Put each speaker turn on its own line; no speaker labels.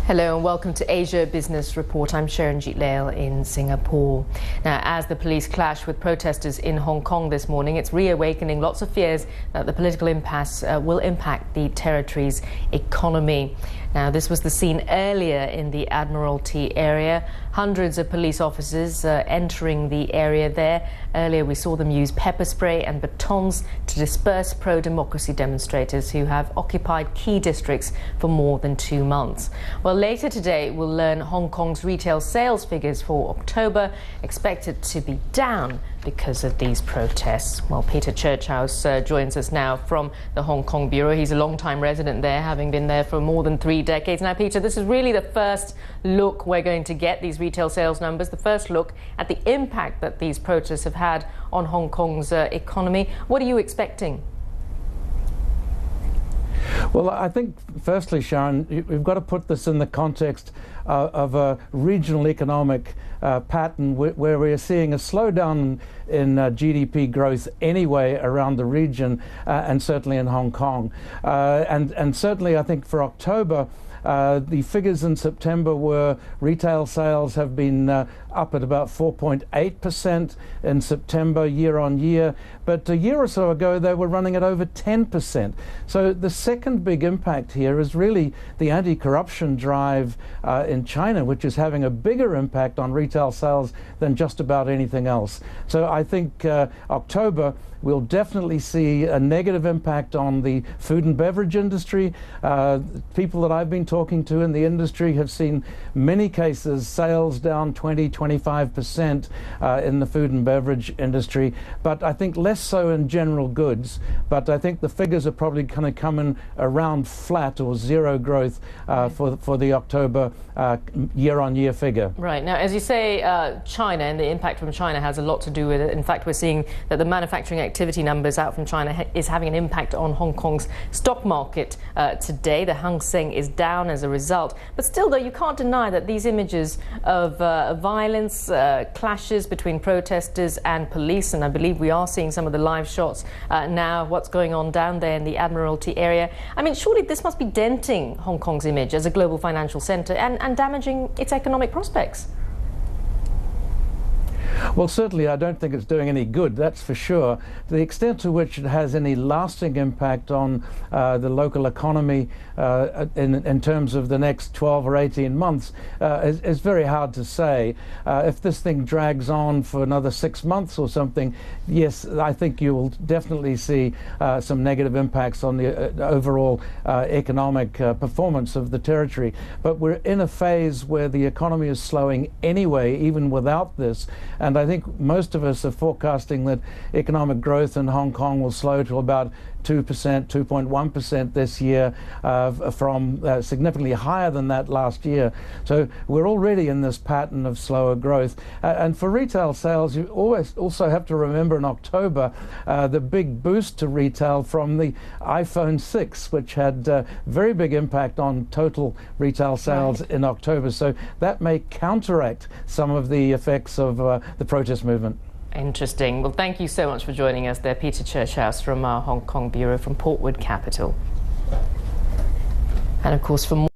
Hello and welcome to Asia Business Report. I'm Sharanjit Lail in Singapore. Now, as the police clash with protesters in Hong Kong this morning, it's reawakening lots of fears that the political impasse will impact the territory's economy. Now, this was the scene earlier in the Admiralty area. Hundreds of police officers entering the area there. Earlier, we saw them use pepper spray and batons to disperse pro-democracy demonstrators who have occupied key districts for more than 2 months. Well, later today, we'll learn Hong Kong's retail sales figures for October, expected to be down because of these protests. Well, Peter Churchhouse joins us now from the Hong Kong Bureau. He's a long-time resident there, having been there for more than 3 decades. Now, Peter, this is really the first look we're going to get, these retail sales numbers, the first look at the impact that these protests have had on Hong Kong's economy. What are you expecting?
Well, I think, firstly, Sharon, we've got to put this in the context of a regional economic pattern where we're seeing a slowdown in GDP growth anyway around the region and certainly in Hong Kong. And certainly, I think for October, the figures in September were retail sales have been up at about 4.8% in September year on year, but a year or so ago they were running at over 10%. So the second big impact here is really the anti-corruption drive in China, which is having a bigger impact on retail sales than just about anything else. So I think October we'll definitely see a negative impact on the food and beverage industry. People that I've been talking to in the industry have seen many cases sales down 20–25% in the food and beverage industry, but I think less so in general goods. But I think the figures are probably going to come in around flat or zero growth for the October year-on-year figure.
Right. Now, as you say, China and the impact from China has a lot to do with it. In fact, we're seeing that the manufacturing activity numbers out from China is having an impact on Hong Kong's stock market today. The Hang Seng is down as a result. But still, though, you can't deny that these images of violence, clashes between protesters and police, and I believe we are seeing some of the live shots now, what's going on down there in the Admiralty area. I mean, surely this must be denting Hong Kong's image as a global financial centre and damaging its economic prospects.
Well, certainly I don't think it's doing any good, that's for sure. The extent to which it has any lasting impact on the local economy in terms of the next 12 or 18 months is very hard to say. If this thing drags on for another 6 months or something, yes, I think you will definitely see some negative impacts on the overall economic performance of the territory. But we're in a phase where the economy is slowing anyway, even without this. And I think most of us are forecasting that economic growth in Hong Kong will slow to about 2%, 2.1% this year, from significantly higher than that last year. So we're already in this pattern of slower growth. And for retail sales, you always also have to remember in October the big boost to retail from the iPhone 6, which had very big impact on total retail sales in October. So that may counteract some of the effects of the protest movement.
Interesting. Well, thank you so much for joining us there, Peter Churchhouse from our Hong Kong Bureau from Portwood Capital. And of course, for more